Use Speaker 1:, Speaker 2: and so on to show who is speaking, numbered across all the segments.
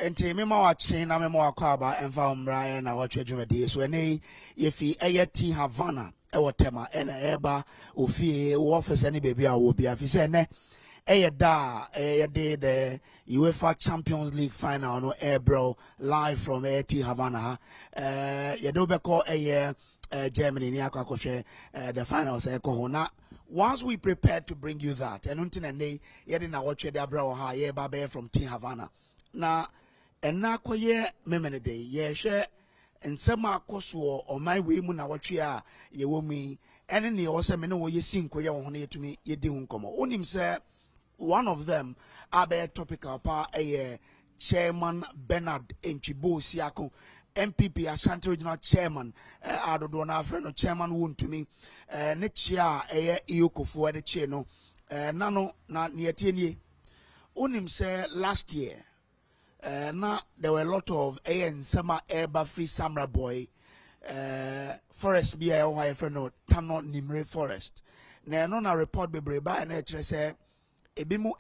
Speaker 1: enti me ma watching na me ma wakwaba emfa umra na watwe dwumadi so ene yefi eyeti Havana ewotema ena eba ofie office ne baby a wo bia fi se ne eyeda eyede the UEFA Champions League final no bro live from eyeti Havana yedo beko Germany ni akwa the finals ho na once we prepared to bring you that and until ne yede na watwe the bro ha ye ba be from T Havana na ena koye memene de ye hwe nsema akoso o my we mu na watwe a ye wo mi ene ne wo se me ne wo ye sinkoye wo ho na yetumi ye di hu nkomo onim se one of them abe topical pa chairman Bernard Ntwibo Siako MPP Ashanti Regional Chairman adodo na afre no chairman won to me ne chia iyokofo de che no nano na ne yetienie onim se last year na there were a lot of nsema eba free Samra boy forest bi o ha friend no Tano Nimre forest na no na report bebre ba na kire se ebi mu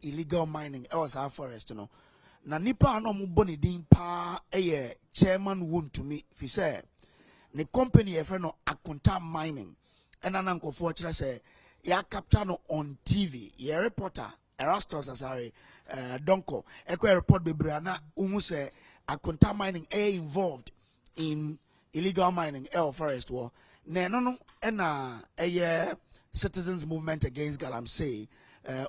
Speaker 1: illegal mining was our forest no na nipa no mo boni din pa chairman won to me fi say ne company friend no Akunta mining and an uncle for kire se ya capture no on TV ya reporter Erastus Asare Donko ekwe report bebre na uhu se Akunta mining involved in illegal mining forest war na no na citizens movement against galamsey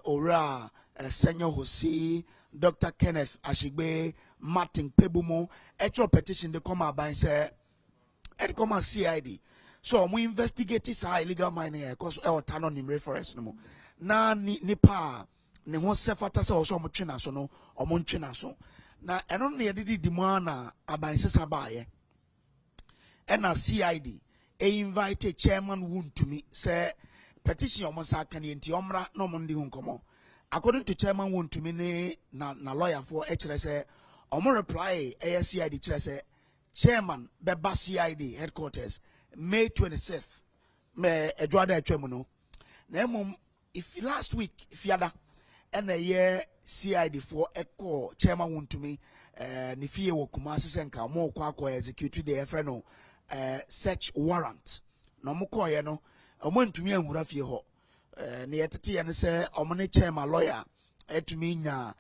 Speaker 1: Ora Senior Hosi Dr. Kenneth Ashigbe Martin Pebumo actual petition they come about and say it come as CID so we investigate this illegal mining because our Tano Nimre forest no na nipa ne ho sefata se also mo twena so no omo twena so na eno na yedidi demand na abansesa baaye na CID invite chairman won to me say petition omo sa kan enti omra na omo ndi hu nkomo according to chairman won to me ne na lawyer for kire say omo reply CID kire say chairman beba CID headquarters May 26th me edwada atwam no na emom if last week if yada and a year CID for echo chairman won to me ni fie wo Kumasi senka mo kwa execute the friend no search warrant no mo ko ye no omo ntumi anwura fie ho ne yetete ye ne se omo ne chairman lawyer etumi nya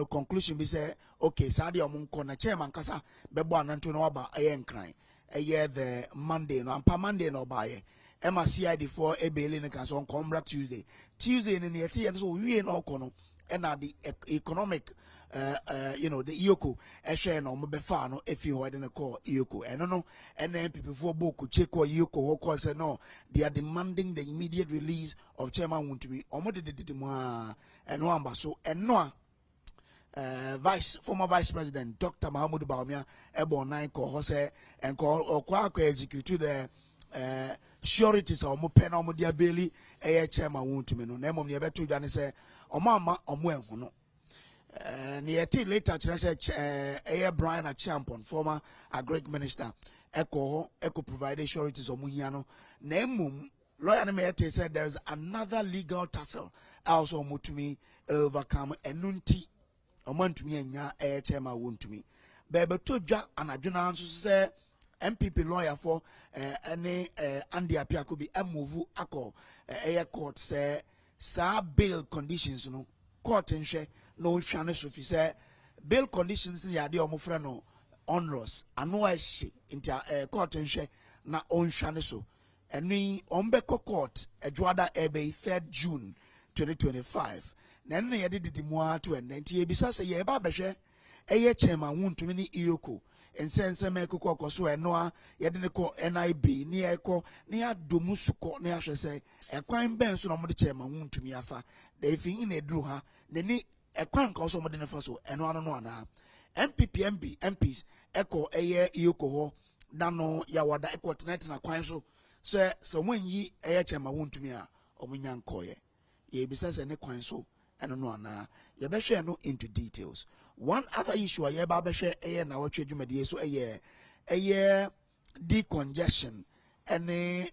Speaker 1: conclusion bi say okay sade omo nko na chairman kasa bebo ananto no waba nkran the Monday no ampa Monday no ba ye ema CID for ebele ne kan so nkombra Tuesday ne yete ye so wie no kono na the economic the Iyoko share no mo befa no efi ho de ne call Iyoko eno no NPP for boku cheko Iyoko ho call say no they are demanding the immediate release of chairman Wontumi omo de mo eno amba so eno former vice president Dr. Mahamudu Bawumia ebo nine ko ho say enko kwa execute the sureties omo pen omo dia beli chairman Wontumi no na emom ne beto dwane say omo ama omo enhu no Nieti later Brian Achampon, former agric minister, echo provided sureties of Muhiano. Nemum, lawyer Nemete said there's another legal tussle also mutumi overcome enunti. A month to me and ya air chairman won't to me. Bebe to Jack and Adjuna answer say MPP lawyer for any Andy Apia could be a move ako air court say sa bail conditions no court and share. No shane so fi say bail conditions ni ade omo fra no onros ano ahye nti court nhwe na on shane so eni ombeko court edwada ebe 3rd June 2025 na enne ye didi mu ato en nti e bisa se ye ba behwe eye chairman wuntumi ni Iyoko ensense mekoko koso eno a ye de ne ko NIB ni eko ni adomu suko ni ahwe se ekwan ben so no mo de chairman wuntumi afa da ifi ni edru ha ni ekwan ka so mo de ne fa so eno ano no ana MPs eko Iyoko ho da no ya wada eko tenet na kwan so so mo yi chairman wuntumi a omunya nkoye ye bisa se ne kwan so eno no ana ye be hwe no into details. One other issue ye ba be hwe Nnawotwe dwumadi so decongestion any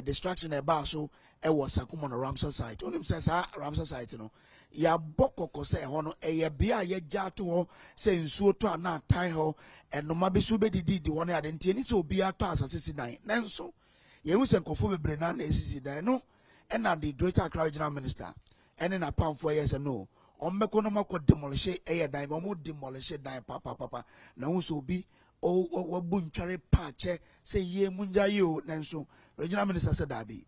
Speaker 1: distraction about so was Sakumo no Ramsar site. Onim says Ramsar site no ya bokoko se hono eye bia ye jato ho se nsuo to ana tai ho enoma bi so bedidi di wona ade ntie ni se obi ato asase sidan nanso ye hu se nkofo bebre na esisi dan no na the Greater Accra Regional Minister ene na pamfo ye se no ommeko no mako demolish eye dan mo demolish dan papa na hu so obi o wabu ntware pa che se ye munja ye o nanso Regional Minister said abi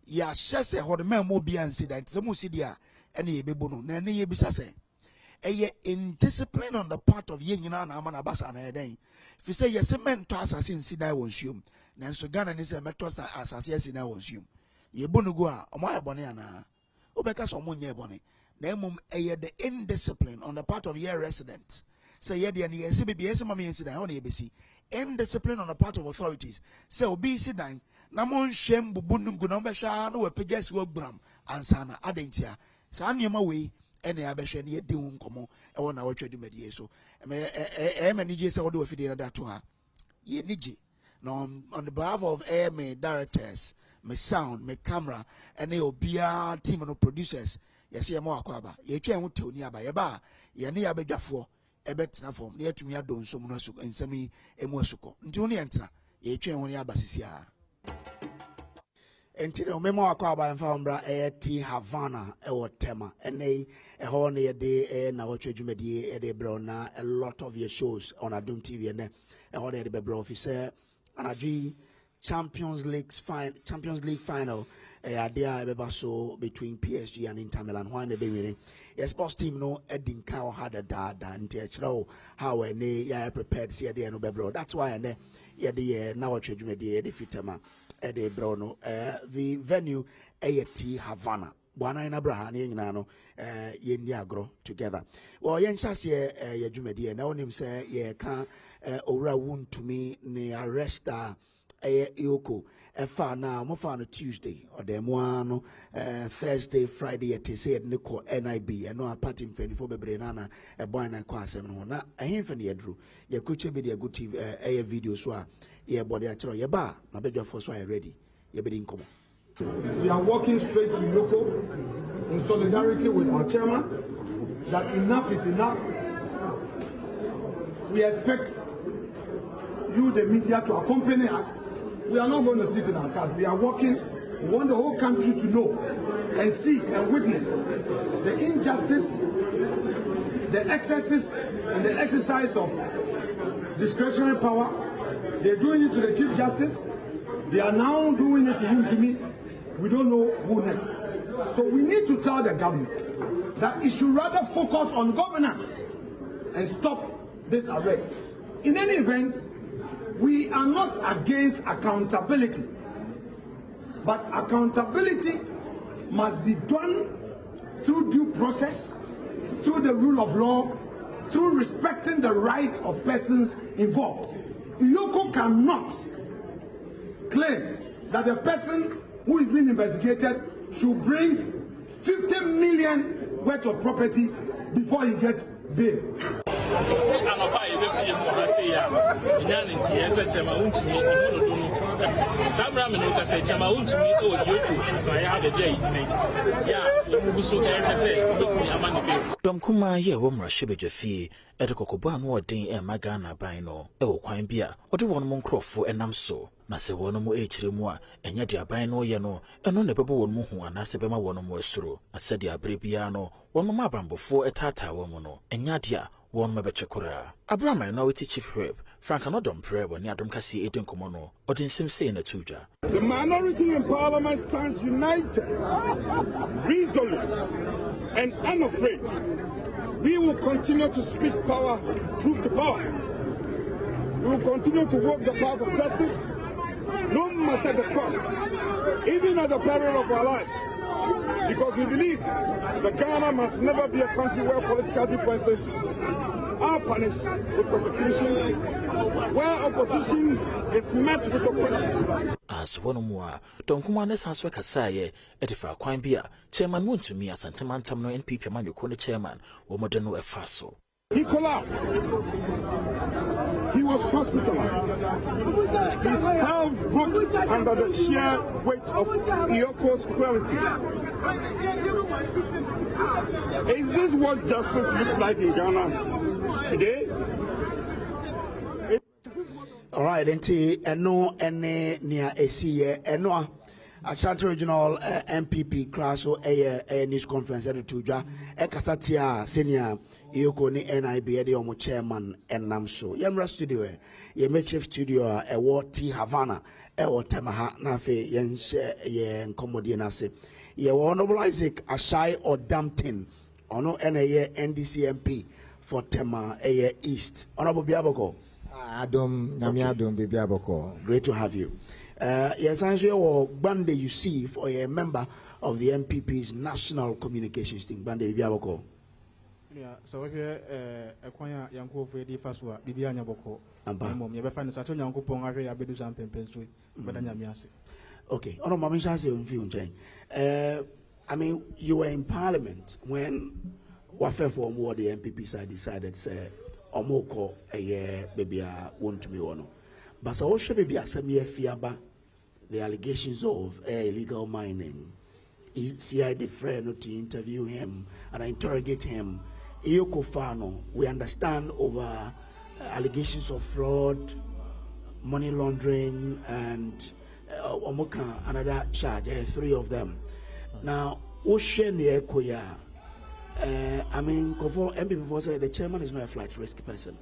Speaker 1: ya hyese hode man mo bia incident se mo sidia ene ye bebu no na ene ye bisa se eye indiscipline on the part of ye nyina na amana basa na eden fi se yese mento asase incident won suom nanso Ghana ni se meto asase incident won suom ye bu no go a omo ayebone ana obeka so mo nye ebone na emum eye the indiscipline on the part of ye residents say ye de ye se bibia se mama incident ho na ye besi indiscipline on the part of authorities say obi incident na mo nhwem bubu nungu na obehwa na wapagya si wagbram ansana adentia sa anema we ene abehwe ne yedi hu nkomo e wona Nnawotwe Dwumadie so me nije se wode ofide na dato ha ye nije no on the behalf of me directors me sound me camera ene obia team no producers yes ye mo akwaba ye twa hu teoni aba ye ba ye ne ya bedwafo ebetena form ne atumi adon so mu so ensami emu asuko nti hu ne entra ye twa hu ne aba sisia Entire memo akwaba emfa ti Havana tema ene ho ne ye Nnawotwe Dwumadie de bro na a lot of your shows on Adom TV ene ho de bro officer anadwi Champions League final idea beba so between PSG and Inter Milan when they be winning a sports team no edin ka had a dada nti chiro how ene ya prepared see dey no bro that's why ene ye de Nnawotwe Dwumadie de fitama Ede Brono, the venue ti Havana. Bwana ina braha ni nyina no ye ni agro together. Well yen chase ye Dwumadie na onim se ye ka owura wuntumi ne arresta Yoko efa na mo fa no Tuesday or dem no Thursday Friday at say ne ko NIB no a party mfanifo bebre na boy na kwa asem no na ehemfa ne yedru ye kuche be de good TV video so a ye body a chero ye ba na bedwafo so are ready ye be din komo.
Speaker 2: We are walking straight to Yoko in solidarity with our chairman that enough is enough. We expect you, the media, to accompany us. We are not going to sit in our cars. We are walking. We want the whole country to know and see and witness the injustice, the excesses, and the exercise of discretionary power. They're doing it to the Chief Justice. They are now doing it to him, to me. We don't know who next. So we need to tell the government that it should rather focus on governance and stop this arrest. In any event, we are not against accountability, but accountability must be done through due process, through the rule of law, through respecting the rights of persons involved. Yoko cannot claim that the person who is being investigated should bring 50 million worth of property before he gets bail.
Speaker 3: Domkuma ye womra shibeje fi edikokobo anu odin e magana ban no e wo kwan bia ode won mo nkrofo enam so na se won mo echire mu a enya de aban no ye no eno ne bebo won mo hu ana se bema won mo asuro ase de abre bia no won mo abambofo etata wo mo no enya de a won mo betwekora Abraham Nnawotwe Chief Whip Frank Adom Prebo ni Adom kasi edin komo no odin sim say na tuja.
Speaker 2: The minority in parliament stands united, resolute, and unafraid. We will continue to speak power, truth to power. We will continue to walk the path of justice, no matter the cost, even at the peril of our lives. Because we believe that Ghana must never be a country where political differences are punished with persecution, where opposition is met with oppression.
Speaker 3: As one more, don't come on this answer Kasaye, Edifa Quambia, Chairman Muntumi, as Santamantam no NPP man, you call the chairman, or Modeno Efaso.
Speaker 2: He collapsed. He was hospitalized. His health broke under the sheer weight of Iyoko's cruelty. Is this what justice looks like in Ghana today?
Speaker 1: All right, eno ene nia esiye eno Ashanti Regional MPP Kraso a news conference at the Tuja Ekasatia senior Iyoko ni NIB the omo chairman Nnamso Yemra studio ye chief studio a T Havana Temaha nafe yen komodi nase ye Honorable Isaac Ashai or Dampton ono NDC MP for Tema East. Honorable Biaboko.
Speaker 4: Adom Biaboko.
Speaker 1: Great to have you. Yes, or Bande you see for a member of the MPP's national communications team. Bande Biaboko.
Speaker 5: Yeah, so here acquire Yanko for the first one, Bibiana Boko. You ever find Saturn Yanko Ponga, Abedu and Pempensui, but Yamiasi.
Speaker 1: Okay, on my mission, I mean, you were in Parliament when Wafe for more the MPP side decided, say, Omoko a year, baby, want to be one. But so should be a semi-fiaba. The allegations of illegal mining. CID friend to interview him and interrogate him. Iyoko Fano, we understand over allegations of fraud, money laundering, and Omoka, another charge, 3 of them. Now, Ocean Yekoya, I mean, MPP before said the chairman is not a flight risk person.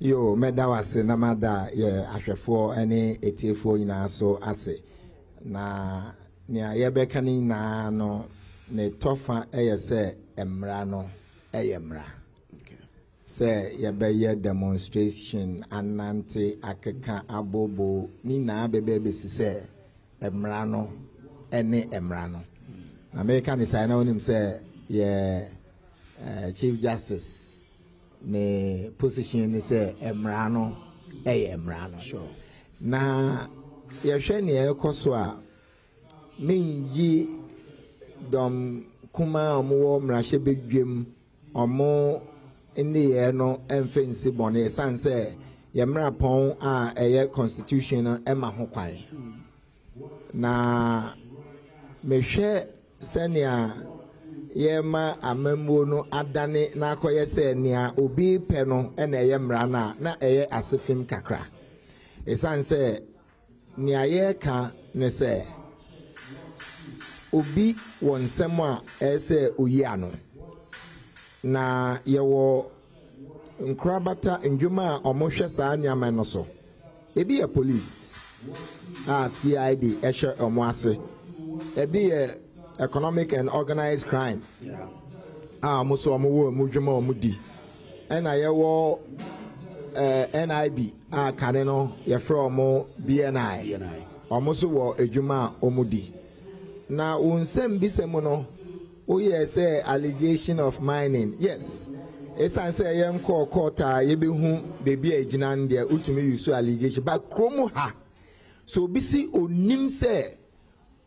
Speaker 4: Yo, medawase namada ye ahwefo ene etiefo ina so ase na nia ye bekani na no ne tofa eye se emra no eye emra se ye be demonstration anante akeka abobo ni na bebe se emra no ene emra no na me kan say na onim se ye Chief Justice ne position ni say emrano emrano sure na yehwe ne ekoso a menyi dom kuma omo mrahye bedwem omo ene ye no emfensi bone sanse yemra pon a eye constitution ema ho kwan na mehwe senia yema amambo no adane na akoye se nia obi pe no na eye mra na eye asefim kakra esan se nia ye ka ne se obi wonsem a ese oyi ano na yewo nkrabata ndwuma a omohwe saa nyama no so ebi ye police CID ehwe omo ase ebi ye economic and organized crime. Yeah. Muso amuwo mujuma omudi. Ena yewo NIB kane no yefre omo BNI. Omuso wo ejuma omudi. Na unsem bisemu no oye say allegation of mining. Yes. Esan say yem court yebehu bebi ejina ndia utumi yusu allegation but kromo ha. So bisi onim say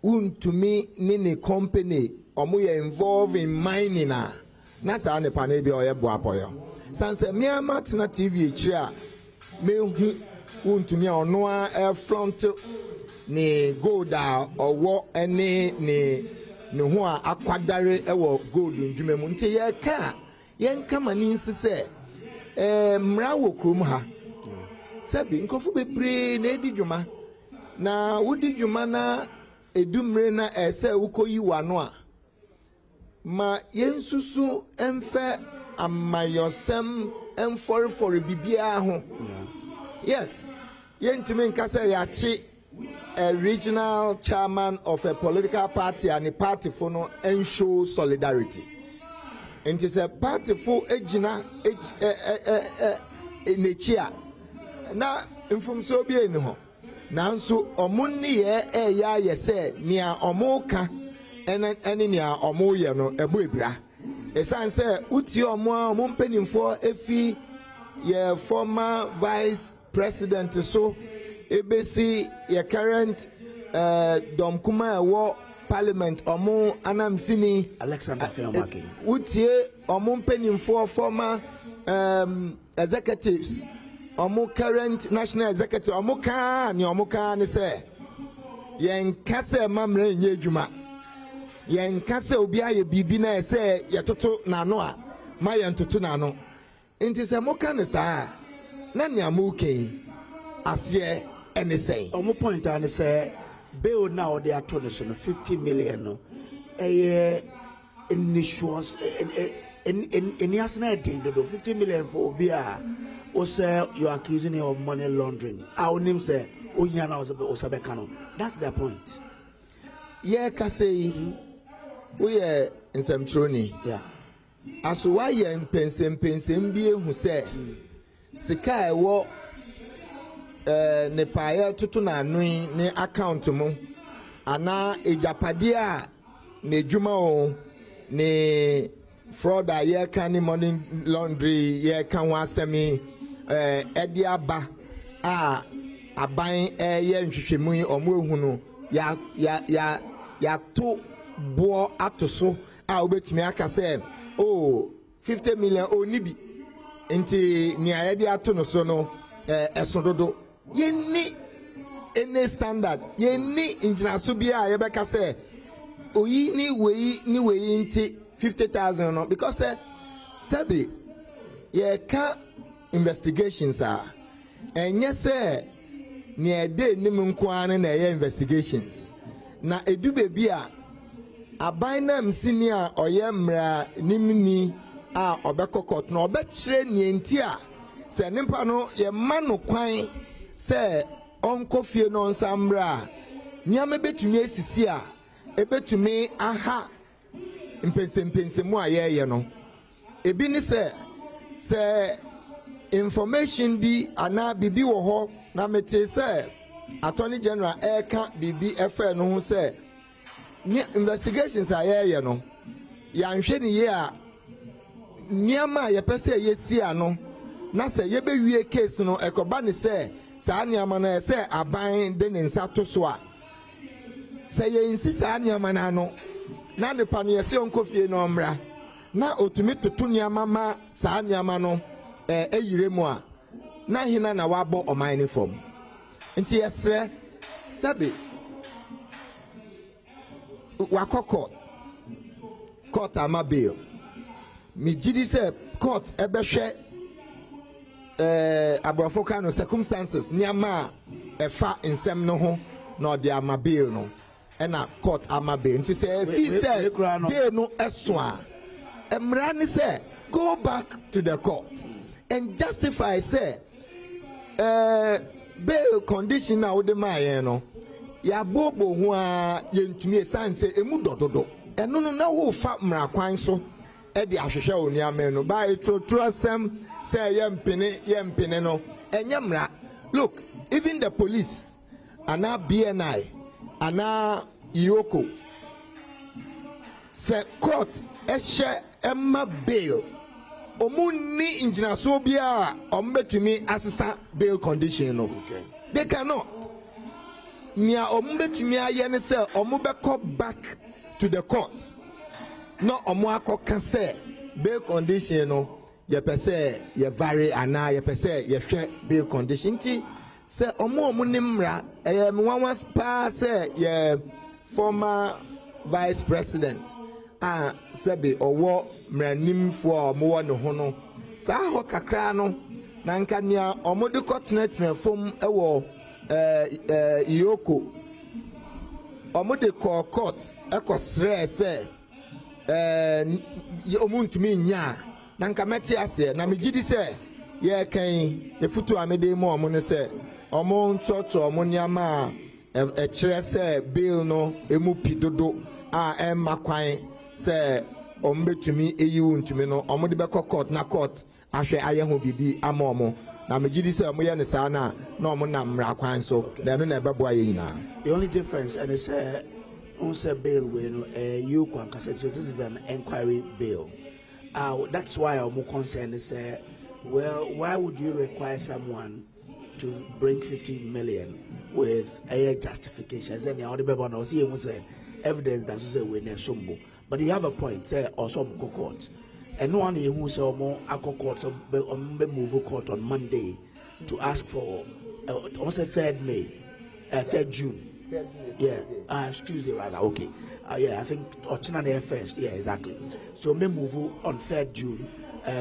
Speaker 4: untumi nini company omuye involved in mining na sa ne pane bi oye boapoyo sanse miama tina TV ekira mehu untumi ono a front ni gold owo ene ni ho a akwadare ewo gold ndwuma mu nti ye ka yen kama ni nsese mra wo krom ha sabi nkofu bebre na edi dwuma na wodi dwuma na edumre na ese ukoyi wano a ma yensusu emfe amayosem emforifori bibia ho yes yentimi nkasa yachi a regional chairman of a political party and a party for no enshow solidarity and it's a party for ejina nechia na mfumso bi eni ho nanso omunni ye ya yese nia omuka eni nia omuye no ebo ebira esanse uti omu mpenimfo efi ye former vice president so ebesi ye current domkuma ewo parliament omo anamsini
Speaker 1: Alexander Fiamaki
Speaker 4: utie omo mpenimfo former executives omo current national executive omo kan ni say yen kase mamre nye adwuma yen kase obi aye bibi na say yetoto nano a ma yen toto nano nti se mo kan sa na nya mo ken ase ene say
Speaker 1: omo point an say bill now they are told us 50 million no initials in yasna thing do 50 million for obia o say you are accusing him of money laundering our name say onyana osabekano. That's the point.
Speaker 4: Yeah, kase we nsemtroni
Speaker 1: yeah
Speaker 4: aso wa ye pensem bi ehu se sika ewo ne paye tutu na anu ne account mu ana ejapade a ne djuma o ne fraud a ye kan ni money laundry ye kan ho asemi edi aba a aban ye nhwehwemu omo ehunu ya to bo atoso a obetumi aka say oh 50 million nibi nti ni ayede ato no so no esododo ye ni any standard ye ni injinaso bia ye beka say oyi ni weyi nti 50,000 no because sabi ye ka investigations enye say ni ede nim nkoane na ye investigations na edu bebi a abaina msini a oye mra nimni a obekokot na obekire ni enti a se nimpa no ye manu kwan se onkofie no nsamra niame betumi esisi a ebetumi aha mpensempensemu a ye no ebi ni se information bi ana bibi wo ho na mete say Attorney General eka bibi efe no ho say investigations aye no ya nhwe ni ye a niama ye pese ye si ano na say ye be wie case no ekoba ni say sa niama na say aban de ne nsa to so a say ye insi sa niama na no na de pa no ye se onkofie no mra na otumi toto niama ma sa niama no eyire mu a na hina na wabo oman ni form nti yesre sabi wakoko court ama bail mi gidi say court ebehwe abrofoka no circumstances niama efa nsem no ho na odi ama bail no na court ama bail nti say fi say bail no eso a emra ni say go back to the court and justify say bail condition na wo de maye no ya bobo ho a yentumi esanse emu dododo eno no na wo fa mra kwan so e de ahwehwe oni amen no by trusem say yempene no enye mra. Look, even the police ana BNI ana Yoko say court ehye emma bail omuni injinaso bia ombetumi asesa bail condition no.
Speaker 1: Okay.
Speaker 4: They cannot. Nia ombetumi aye ne say omubeko back to the court no omo akoka say bail condition no ye pese ye vary ana ye pese ye hwe bail condition ti say omo ni mra me wan pa say ye former vice president sebe owo mranimfo mo wo ne ho no sa ho kakra no na nka nia omode kotnet fom ewo Yoko omode court ekosre se omuntumi nya na nka meti ase na megidi se ye kan ye futu amede mo omo ne se omo ntoto omo niama kire se bill no emu pidodo emma kwan se ombetumi eyiwu ntumi no omode be court na court ahwe aye ho bibi ama omo na megidi se omo ye ne sa na omo na mra kwan so na no na ebebo aye nyina.
Speaker 1: The only difference and it's on say bail we no you can say so this is an inquiry bail. That's why our more concern is well, why would you require someone to bring 50 million with a justification? Then the other people now see say evidence that say we ne sombo. But you have a point, say also court. And no one who say more court so move court on Monday to ask for also 3rd May, 3rd June. Yeah, it's Tuesday rather. Okay. Yeah, I think October 1st. Yeah, exactly. So we move on 3rd June.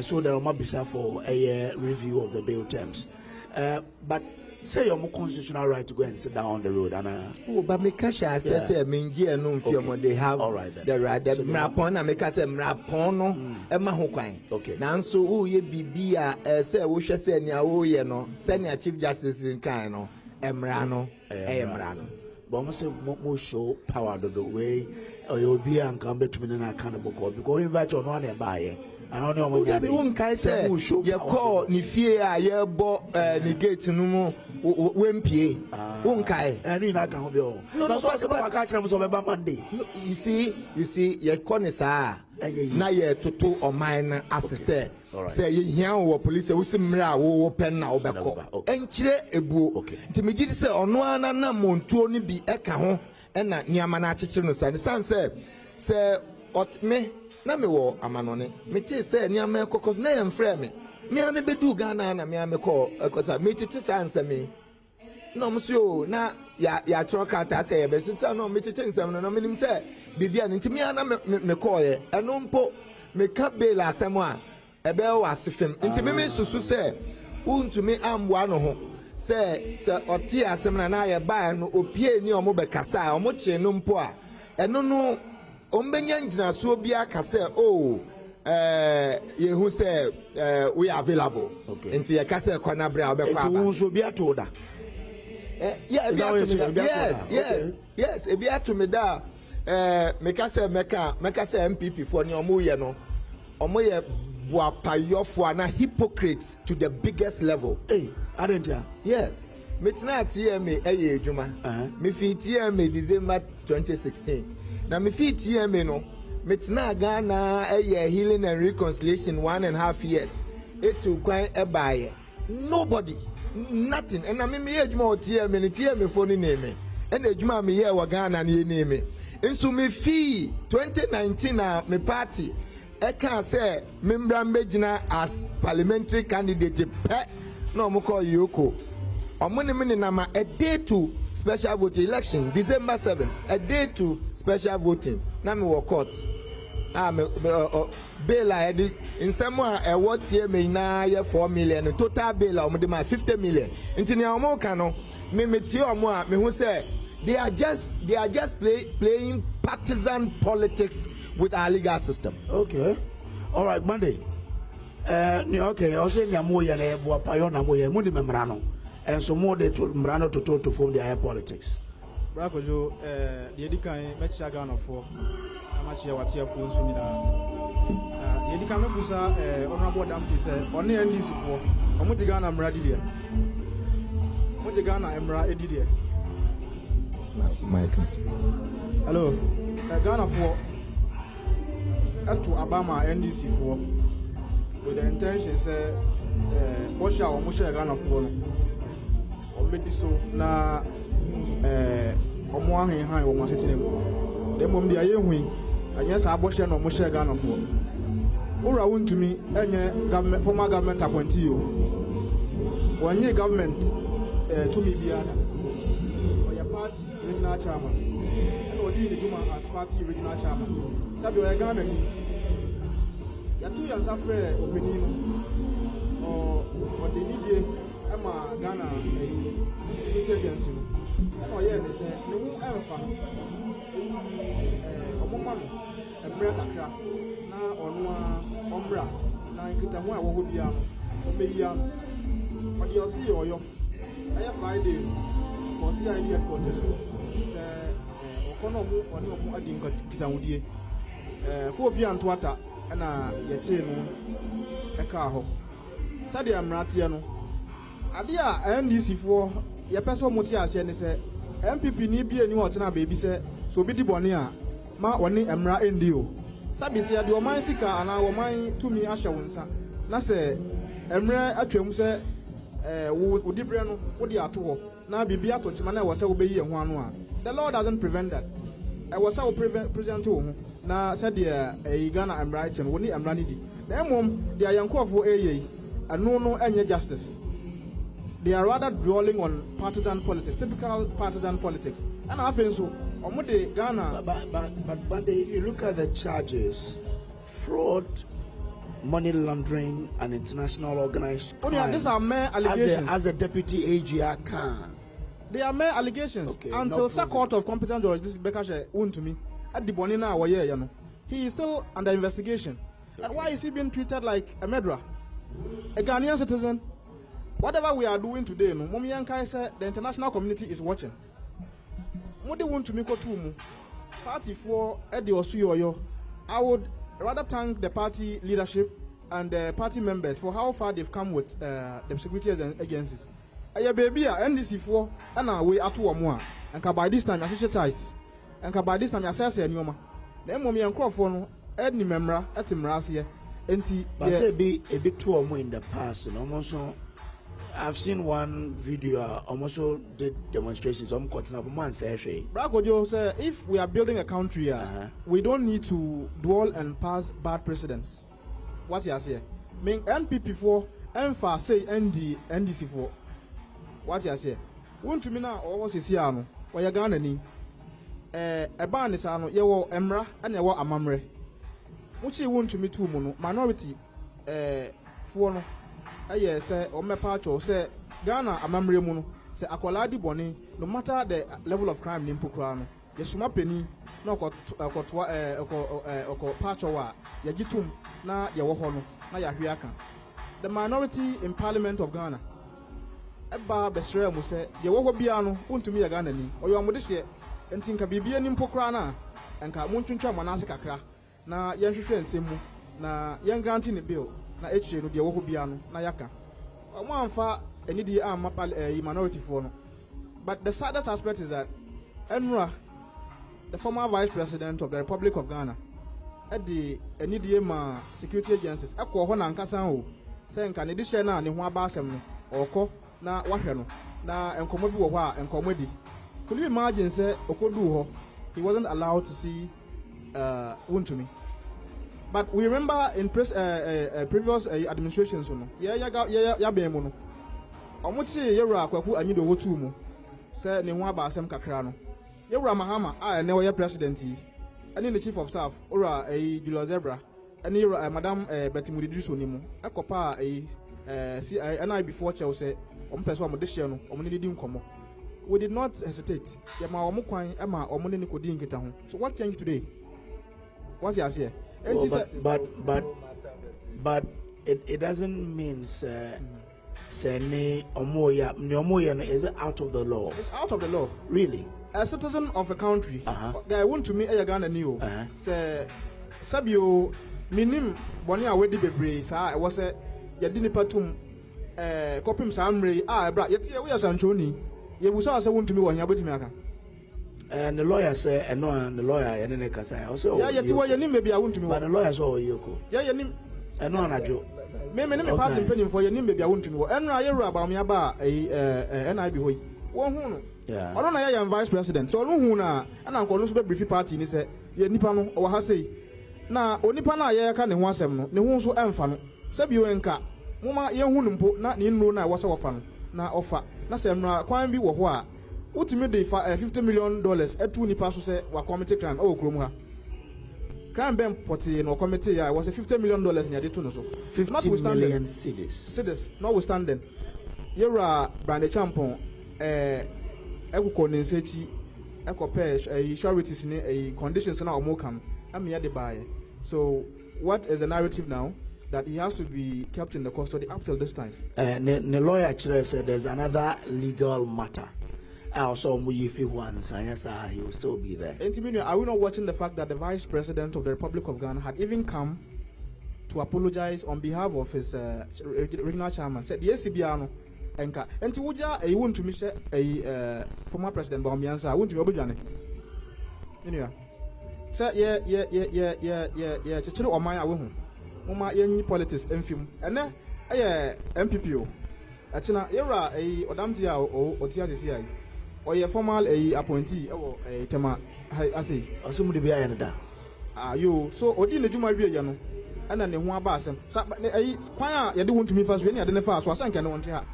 Speaker 1: So there will be for a review of the bail terms. But say you're more constitutional right to go and sit down on the road and
Speaker 4: but me kasha say minji enu mfiomo they have the right that mrapon na me ka say mrapon no e ma ho kwan nanso wo ye bibia say wo hwe say nia wo ye no say nia chief justice kan no emra no emra no
Speaker 1: but we say mo show power the way you be and come between na accountable because invite on one e buy and only on
Speaker 4: we won kai say ye call ni fie a ye bo ni gate no mu wempie won kai
Speaker 1: any na kan be o no so I catch them so be Monday
Speaker 4: you see ye call ni sa na ye toto oman asese say ye hia wo police wo simra wo pen na wo beko enchire ebuo ntimigi say ono ana na montuo ni bi eka ho na niama na achechire no say say ot me na me wo amanone me te say niama kokos na ye mfrɛ me ame bedu Ghana na me ame call kosa me tete sanse me no mso na ya troka ta say be sita no me tete nsam no me nim say bibia ntimi ana me call ye eno mpo me ka bail asem a ebe wo asefem ntimi me susu say untumi amboa no ho say oti asem na ye ba no opie ni omo be kasa omo che no mpo a eno no ombenya njina so bia kasa oh yehu say we are available nti ye kasa kwana bra obekwa
Speaker 1: ba nti so bia to da
Speaker 4: yes e bia to me da meka say MPP for ni omo ye no omo ye buapayofo na hypocrites to the biggest level
Speaker 1: aren't
Speaker 4: yes metina TMA eye adwuma me fi TMA December 2016 na me fi TMA no metina Ghana healing and reconciliation 1.5 years etu kwan ebaye nobody nothing and me adwuma TMA ni TMA for ni name and adwuma me ye wa Ghana ni name nso me fi 2019 na me party eka say membra mbegina as parliamentary candidate pe no mo call yoko omuni mini nama a day to special voting election December 7 a day to special voting na me wo court bail I did in someone a what year may na ye 4 million total bail omudi ma 50 million inti ni omo kan no me meti omo a me hu say they are just playing partisan politics with our legal system.
Speaker 1: Okay. All right, Monday. Okay, I say na moya na ebo apayo na moya mu di memrano. And so more they to memrano to form their politics.
Speaker 5: Brako jo the edikan mecha Ghana for amachi ya watia fu nsu mi na the edikan mebusa honorable Dampi say one NDC for omo di Ghana mra di dia. Mo di Ghana emra edi dia. Hello. Ghana for to Abama NDC for with the intention say what shall we share Ghana for or make this so na omo ahin han wo masetinem dem mom dia ye hui anya sa aboshe no mo share Ghana for ora wontumi enye government former government appointee yo wonye government to me biada or your party regional chairman no di ni juma as party regional chairman sabi o Ghana ni ya tu ya safre opinion o de nidie ama Ghana security agency no ye ni se ne hu emfa enti omoma no emre kakra na onu a omra na nkita hu a wo ho bia no o meyi am o de osi oyo aye Friday o si idea contest se okono mu oni omu adi nkita hudie fo fi antwata na ye che no eka ho sade amrate no ade a NDC fo ye peso muti ase ne se MPP ni bi eni ho tena bebi se so bi di bone a ma woni emra ndio sabi se ade o man sika ana o man tumi ahye wonsa na se emra atwam se wo di bre no wo di ato ho na bibia to chima na wo se wo beyi ho ano a the law doesn't prevent that was our president who now said the Ghana I'm right and when I'm running the mom they are young for a and no any justice. They are rather dwelling on partisan politics, typical partisan politics. And I think so. Ghana.
Speaker 1: But if you look at the charges, fraud, money laundering, and international organized crime,
Speaker 5: these are mere allegations.
Speaker 1: As a deputy AG, I can.
Speaker 5: They are mere allegations. Okay, until the court of competent jurisdiction, Bekashe won to me at the Bonina or you know, he is still under investigation. Okay. And why is he being treated like a murderer, a Ghanaian citizen? Whatever we are doing today, no, Momi Yankai said the international community is watching. What they want to make to party for Eddie Osuyoyo, I would rather thank the party leadership and the party members for how far they've come with the security agencies. Aya baby, NDC for and we at more. And by this time, I ties. And by this time, I say, Nyoma. Then Momi and Crawford, Edney Memra, at him last year. And
Speaker 1: but say be a bit too more in the past, and almost. I've seen one video. Also did demonstrations. I'm cutting up a man say,
Speaker 5: Bragojo said, if we are building a country, we don't need to dwell and pass bad precedents. What you say? Mean NPP for, MFA say NDC for. What you say? Want to me now? Or was it Siano? Where you gonna need? A ban is ano. You were Emra and you were Amamre. What you want to me too, mono minority? For no. Yes, say on my part or say Ghana amamre mu no say akwala di boni no matter the level of crime in Pukra no yesuma penny no okotwa patch wa yagitum na ye wo ho no na yahwe aka the minority in parliament of Ghana eba besre mu say ye wo ho bia no untumi ya Ghana ni oyo amode hye enti nka bibia ni Pukra na nka muntwentwa manase kakra na yenhwehwe nsemu na yen granting the bill na HA no de wo ho bia no na yaka omo amfa eni di am minority for no. But the saddest aspect is that Enra, the former vice president of the Republic of Ghana, at the eni di ma security agencies akọ ho na nkasa ho say nka ne di share na ne ho abasem no okọ na wahwe no na enkomo bi wo ho a enkomo di. Could you imagine say okodu ho he wasn't allowed to see Wontumi? But we remember in previous administrations, ya be mu no. Omuti yewura akwaku anyido wotu mu. Say ne ho aba asem kakra no. Yewura Mahama a ne wo president yi. Ani the chief of staff, ora Julius Zebra. Ani Madam Betty Mudidiso ni mu. Ekopa NI before Chelsea, ompeso amode hye no, omne didi nkomo. We did not hesitate. Ya ma omo kwan ma omne ni kodi nkita ho. So what changed today? What you say?
Speaker 1: But it doesn't mean say omoya is out of the law.
Speaker 5: It's out of the law.
Speaker 1: Really?
Speaker 5: A citizen of a country, guy want to me a Ghana new. Say Sabio minim boni awedi bebre sa I was a yadini patum kopim samre bra yeti we asantoni ye busa say want to me won yaboti me aka.
Speaker 1: And the lawyer said, and the lawyer and then Kasa also.
Speaker 5: Yeah, yet you name maybe I want to me.
Speaker 1: But the lawyer saw Yoko.
Speaker 5: Yeah, your name.
Speaker 1: And no, I joke.
Speaker 5: Maybe part in penny for your name, maybe I want to know. And I hear about me about a NIB. One who. Yeah. I don't know, I am vice president. So, no, who now, and I'm going to brief party. He said, Ye Nippon or Hase. Now, Onipana, ya can one sem, no one so enfano. Sabu enka. Mama, young who not in no, I was often. Now offer. Nasemra, quite be what. Ultimately, $50 million at 2 nipa say were committed crime. Oh, Kromha. Crime ben potty no committee. I was $50 million in addition. So
Speaker 1: 50 million cedis.
Speaker 5: Notwithstanding, you're a brand champon. Echo Ninseti, Echo Pesh, a sureties in a conditions now more come. I'm here to buy. So, what is the narrative now? That he has to be kept in the custody up till this time.
Speaker 1: The lawyer actually said there's another legal matter. Also, if he wants, he will still be there.
Speaker 5: Are we not watching the fact that the vice president of the Republic of Ghana had even come to apologize on behalf of his regional chairman? Said, yes, Sibiano, Enka. And to Wuja, a wound to me, a former president, Baumiansa, I want to be Johnny. Anyway, sir, yeah, Chichu or my woman. Mama, any politics, and film, and then MPPO. Achina, era a Odamtia or Tiazi. or your formal appointee or a tema I say
Speaker 1: Assume to be a da.
Speaker 5: You so Odin the Juma Biano and then the one bassam. Why you do want to me first when you didn't fast, so I can want to.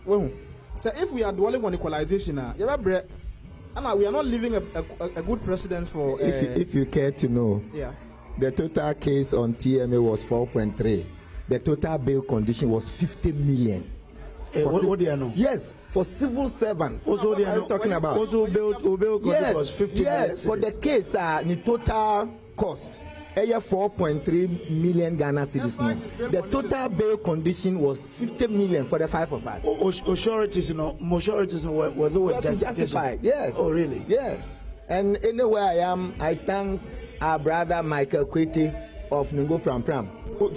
Speaker 5: Well, so if we are dwelling on equalization, you have bread, and we are not leaving a good precedent for.
Speaker 4: If you care to know,
Speaker 5: yeah,
Speaker 4: the total case on TMA was 4.3. The total bail condition was 50 million.
Speaker 1: What do you know?
Speaker 4: Yes, for civil servants.
Speaker 1: Also, they are
Speaker 4: talking about.
Speaker 1: Also, bail condition was 50 million.
Speaker 4: Yes, for the case, the total cost. 4.3 million Ghana cedis. The total bail condition was 50 million for the 5 of us.
Speaker 1: Sureties, was always
Speaker 4: justified. Yes.
Speaker 1: Oh, really?
Speaker 4: Yes. And anywhere I am, I thank our brother Michael Kwete of Ningo Pram Pram.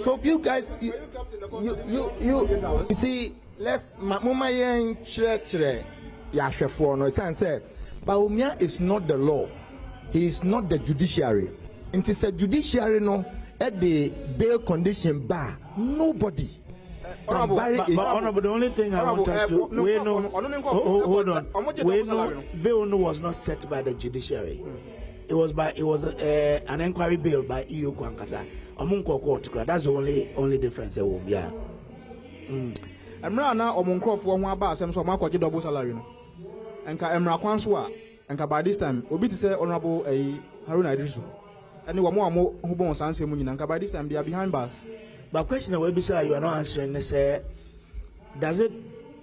Speaker 4: So you guys, you see, let's mama yen chre yahwefo no san say Bawumia is not the law. He is not the judiciary. It is a judiciary no at the bail condition bar. Nobody.
Speaker 1: Honorable, the only thing I want us to hold on. Bail was not set by the judiciary. It was an inquiry bill by EU Kwankasa. That's the only difference. Yeah.
Speaker 5: Emra na omunkro fo ho aba asem so makwaje double salary no. Enka emra kwanso a enka by this time obi ti say honorable Haruna Idrisu. Any wo mo ho bon sanse mu nyina enka by this time they are behind bars.
Speaker 1: But question we be say you are not answering say does it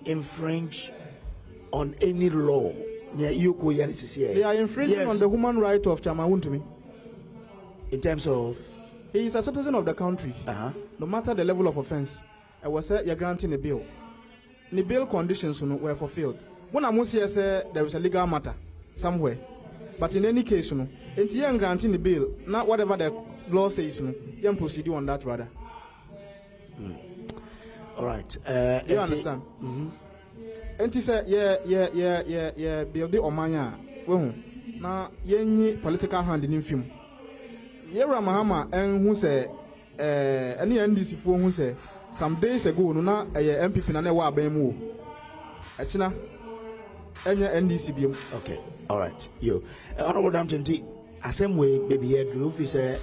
Speaker 1: infringe on any law? They
Speaker 5: are infringing on the human right of Chamawuntumi.
Speaker 1: In terms of
Speaker 5: he is a citizen of the country. No matter the level of offense. I was said you're granting a bill. The bail conditions were fulfilled. When I must say there is a legal matter somewhere. But in any case, it's young granting the bill, not whatever the law says, you proceed on that rather.
Speaker 1: All right.
Speaker 5: You understand? And he said, yeah, bill the Omanya. Well, now, ye political hand in film. Yera Mahama and who say, any NDC for who say, some days ago, no, na MPP na newa abemu. Achina, enya NDC.
Speaker 1: Okay, all right. You, Honorable Damton, same way, baby, Drew, say,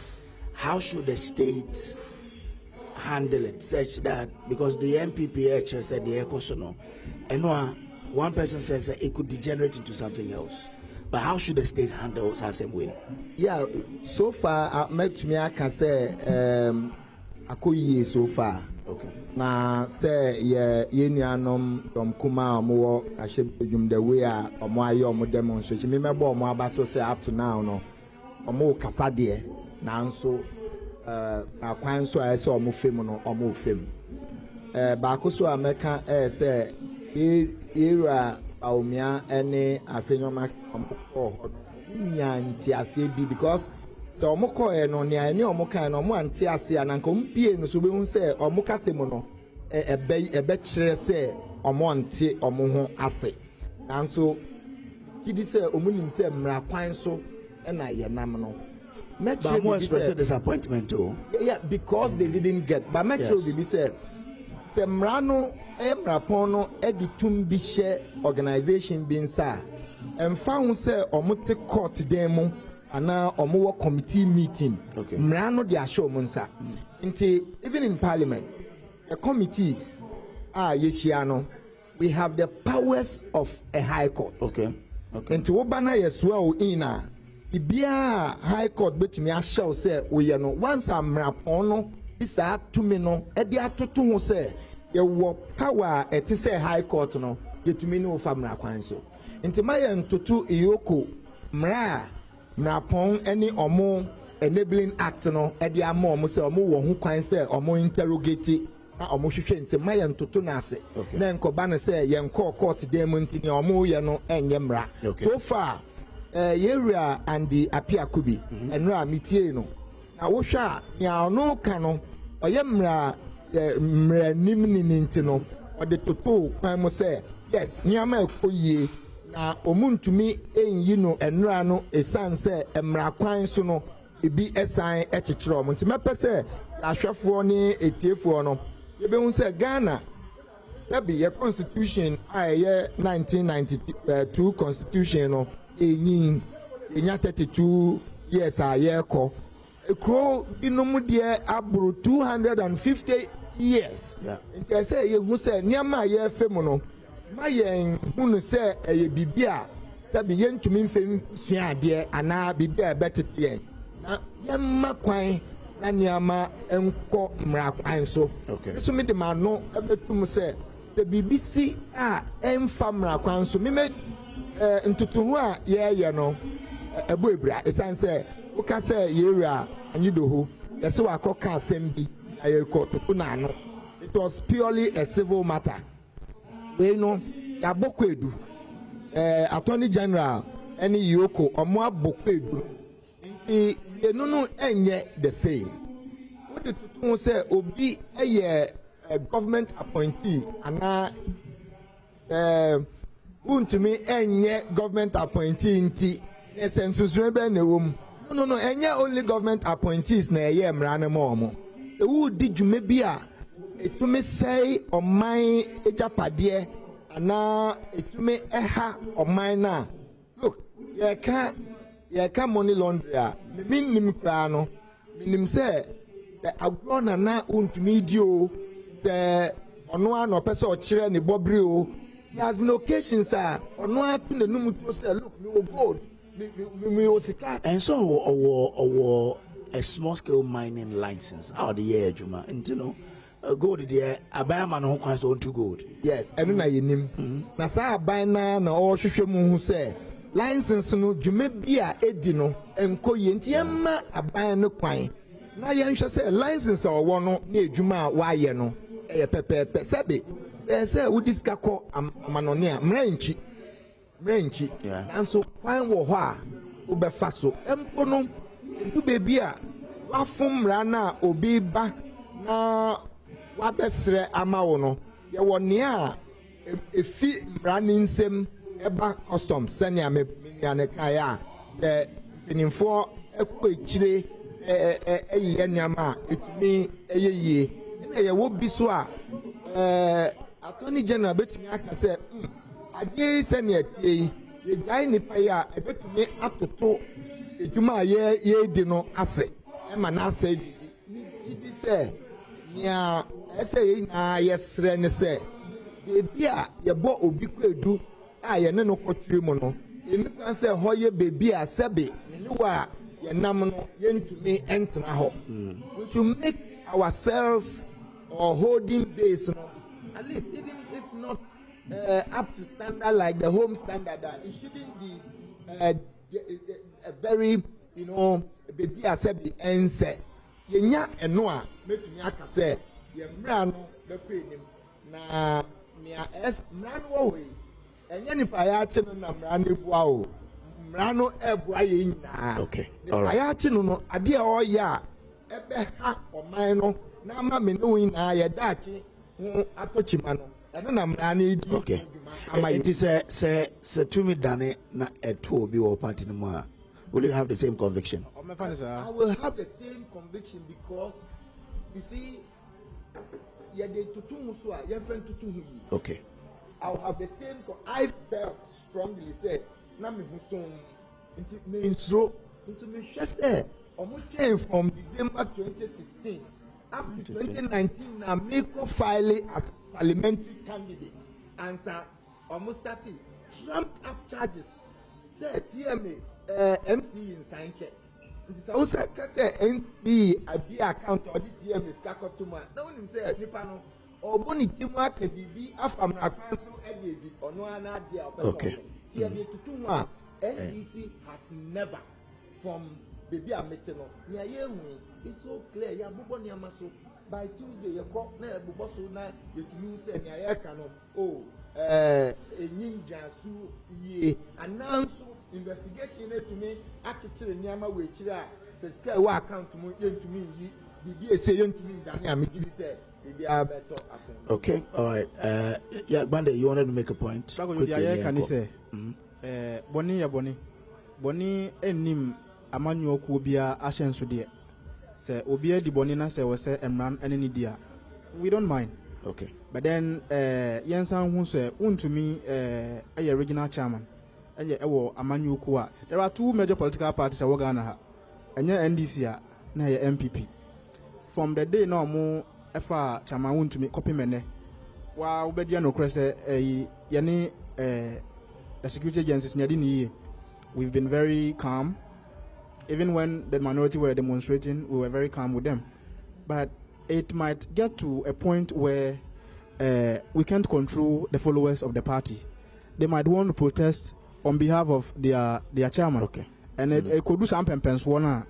Speaker 1: how should the state handle it such that because the MPP actually said the ecosono, and one person says it could degenerate into something else. But how should the state handle the same way?
Speaker 4: Yeah, so far, I can say, Akoye so far.
Speaker 1: Okay.
Speaker 4: Na say ye nuanom dom kuma omo ahye the way omo aye omo demonstration me mebo omo abaso say up to now no omo kasa de na nso akwan so aye say omo fem no omo fem ba ko so ameka say era Bawumia ene afenyoma omo nyanti ase bi because so omo ko no ne ani omo kan no omo ante ase ananka ompie no so be hu se omo kase mo no ebe kire se omo ante omo ho ase nanso kidi se omo nim se mra kwan so na ye nam no
Speaker 1: but more express disappointment too.
Speaker 4: Yeah, because they didn't get but metro be say mra no mra pon no editum bi share organization bi nsa emfa hu se omo te court dem mo ana omo committee meeting mrano de asho munsa nti even in parliament the committees yeshia we have the powers of a high court nti wo bana yeswa o ina ibia high court betumi ahyew say we no once amrapon no bisa tumi no e de atoto ho say ye wo power eti say high court no yetumi no famra kwan so nti maye ntoto iyoko mra Napon any omo enabling act no edi ama omo se omo wo ho kwan se omo interrogate na omo hwehwe nse maye ntoto na ase na enkoba ne se ye nko court dem nti ne omo ye no enye mra so far yeria and the apia kubi enra mitie no na wo hwa ya ono ka no oye mra nim ni nti no ode toto kwan mo se yes nyama ekoyie na omuntumi enyi no enra no esanse emra kwan so no ebi esan ekyekere omo nti mepese ahwefo ne etiefo no yebe hu se Ghana Sabi your constitution aye 1992 constitution no eyin 32 years aye ko ekro binom de aburu 250 years. Nti say ye hu say niam aye fem no ma yen hunu say eye bibia sabi yentumi mfem sua ade ana bibia betete yen na yemma kwan na niama enko mra kwan so. So me de ma no ebetum say se BBC a emfa mra kwan so me ntutuhu a ye no ebo ebra esanse uka say yera anyidoho yese wakoka asem bi ayeko tutu na no. It was purely a civil matter. We know ya bokwedu Attorney General any yoko omo abokwedu nti enunu enye the same. What the tutu say obi eye a government appointee ana untumi enye government appointee nti esensusure be na wom. No enye only government appointees na eye mra na mo. So who did you maybe etumi say oman ejapade ana etumi eha oman na. Look, ye can money laundry a minim kra no minim say agro na untumi di o say ono ano pese o kire ne bobri o. There has been occasions ono api na num to say look me o gold me o sika
Speaker 1: and so a small scale mining license out the year juma and you know gold there abama no kwan so to gold.
Speaker 4: Yes, enu na yenim na sa aban na o hwehwe mu hu say license no dwuma bia edi no enko ye nti yema aban no kwan na ye nhwe say license a wo no na edwuma a wa ye no e pepepe sabe say udiska ko amanone a mranchi nanso kwan wo ho a ubefa so empo no du bebi a wafom rana obi ba na wabesre ama wo no ye wo ne a efi mrani nsem eba customs senia me ne kaya se pinimfo ekọ ekire eyiye nyama etumi eyeye na ye wo bi so a Attorney General betumi aka se ade senia tie ye jai nipa ya ebetumi atoto edwuma ye di no ase e ma na ase di bi se nia ese ye na yesre ne se bebi a ye bo obi kwedu a ye ne no kotwire mu no emi kan se ho ye bebi a sebe ne wa ye nam no ye ntumi entena ho. We should make ourselves or holding base no at least even if not up to standard like the home standard it shouldn't be a very baby asebi ense yenya eno a metumi aka se ye mra no bekọ enim na mia mra no wo enye nipa ya ache no na mra no ebua o mra no ebua ye nyina.
Speaker 1: Okay, all right.
Speaker 4: Ya ache no ade a o ya ebe ha oman no na ma me no nyina ye dachi atochima no eno na mra no edi.
Speaker 1: Okay, it is say to me dane na eto obi wo party no mu a will you have the same conviction?
Speaker 4: I will have the same conviction because you see
Speaker 1: okay,
Speaker 4: I will have the same I felt strongly said na me hu so me intro me say almost from December 2016 up to 2019 na make file as parliamentary candidate answer almost 30 trumped up charges say TMA MC in sign check. Nti sa usa kase NC abi account or the TMA skakọ tuma na wonim say nipa no oboni timu aka bibi afam na kwan so ededi ono ana dia opeso.
Speaker 1: Okay.
Speaker 4: Ti ade tutu a NDC has never from baby amete no nia ye hu it's so clear ya bobo ni amaso by Tuesday ye ko na bobo so na yetumi say nia ye ka no enyinjansu ye announce investigation to me actually nyama we chira se sky wa account mu yentumi yi bibi ese yentumi ndane amigidi say bibi abeto happen.
Speaker 1: Okay, all right. Yeah, Bande, you wanted to make a point.
Speaker 5: Can say boni ya boni enim amanyo ku bia ahyenso de se obi adi boni na se we se emran ene ni dia we don't mind.
Speaker 1: Okay.
Speaker 5: But then Yensan who say untumi a regional chairman. Amanu Kwa. There are two major political parties in Ghana. And NDC na MPP. From the day no more FR chairman untumi copy mene. Wa ubedia no crest yani the security agencies nyadini. We've been very calm. Even when the minority were demonstrating, we were very calm with them. But it might get to a point where we can't control the followers of the party. They might want to protest on behalf of their chairman.
Speaker 1: Okay.
Speaker 5: And it could do some pens one